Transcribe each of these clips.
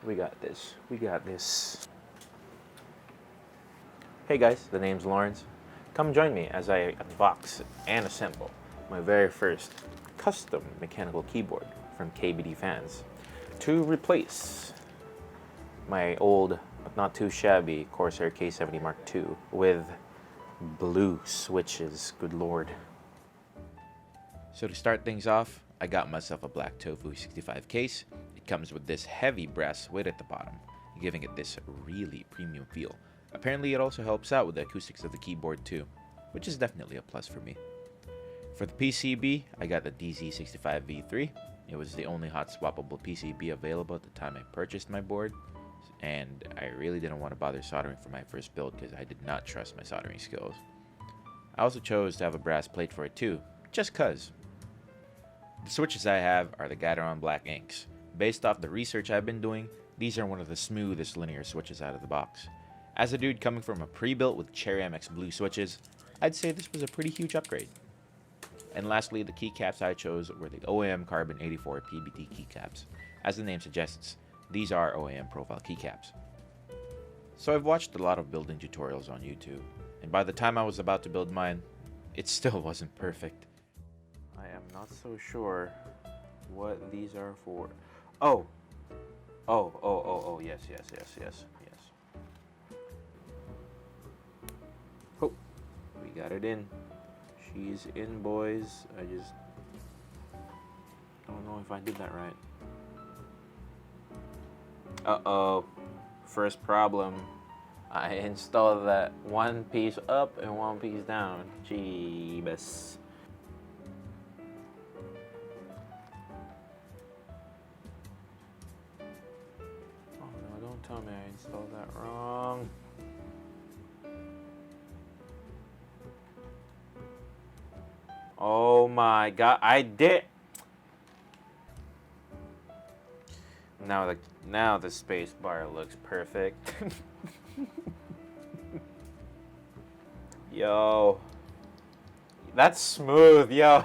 We got this. We got this. Hey guys, the name's Lawrence. Come join me as I unbox and assemble my very first custom mechanical keyboard from KBD Fans to replace my old but not too shabby Corsair K70 Mark II with blue switches. Good lord. So to start things off, I got myself a black TOFU65 case. It comes with this heavy brass weight at the bottom, giving it this really premium feel. Apparently it also helps out with the acoustics of the keyboard too, which is definitely a plus for me. For the PCB, I got the DZ65V3. It was the only Hotswappable PCB available at the time I purchased my board, and I really didn't want to bother soldering for my first build because I did not trust my soldering skills. I also chose to have a brass plate for it too, just cuz. The switches I have are the Gateron black inks. Based off the research I've been doing, these are one of the smoothest linear switches out of the box. As a dude coming from a pre-built with Cherry MX blue switches, I'd say this was a pretty huge upgrade. And lastly, the keycaps I chose were the OEM Carbon 84 PBT keycaps. As the name suggests, these are OEM profile keycaps. So I've watched a lot of building tutorials on YouTube, and by the time I was about to build mine, it still wasn't perfect. I am not so sure what these are for. Oh, yes. Oh, we got it in. She's in, boys. I just don't know if I did that right. Uh-oh. First problem. I installed that one piece up and one piece down. Jeebus. Oh no, don't tell me I installed that wrong. Oh my god, I did. Now the space bar looks perfect. Yo. That's smooth, yo.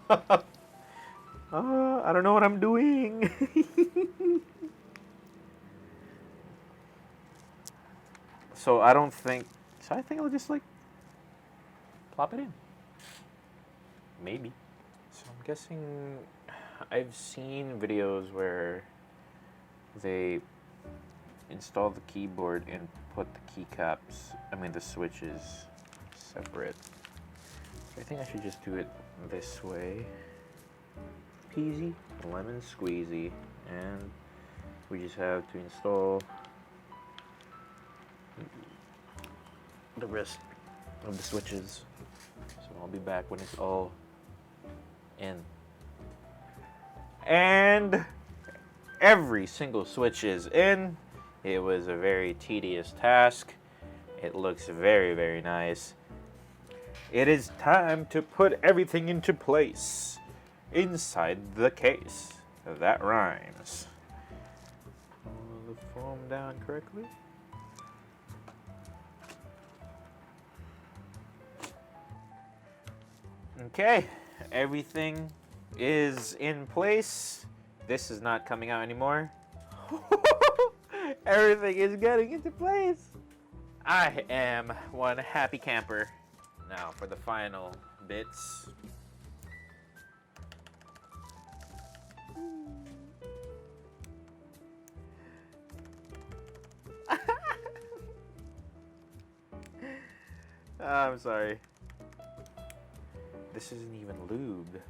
I don't know what I'm doing. So I think I'll just like plop it in. Maybe. So I'm guessing I've seen videos where they install the keyboard and put the keycaps, the switches separate. So I think I should just do it this way. Peasy, lemon squeezy, and we just have to install the rest of the switches. So I'll be back when it's all in. And every single switch is in. It was a very tedious task. It looks very, very nice. It is time to put everything into place inside the case. That rhymes. Pull the foam down correctly. Okay, everything is in place. This is not coming out anymore. Everything is getting into place. I am one happy camper. Now for the final bits. I'm sorry. This isn't even lube.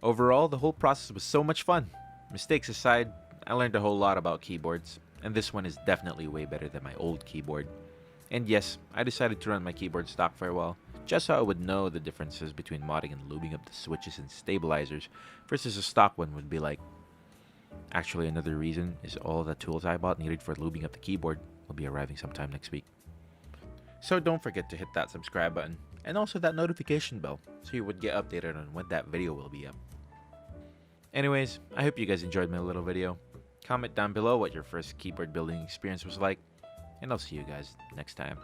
Overall, the whole process was so much fun. Mistakes aside, I learned a whole lot about keyboards, and this one is definitely way better than my old keyboard. And yes, I decided to run my keyboard stock for a while, just so I would know the differences between modding and lubing up the switches and stabilizers versus a stock one would be like. Actually, another reason is all the tools I bought needed for lubing up the keyboard will be arriving sometime next week. So don't forget to hit that subscribe button and also that notification bell so you would get updated on when that video will be up. Anyways, I hope you guys enjoyed my little video. Comment down below what your first keyboard building experience was like, and I'll see you guys next time.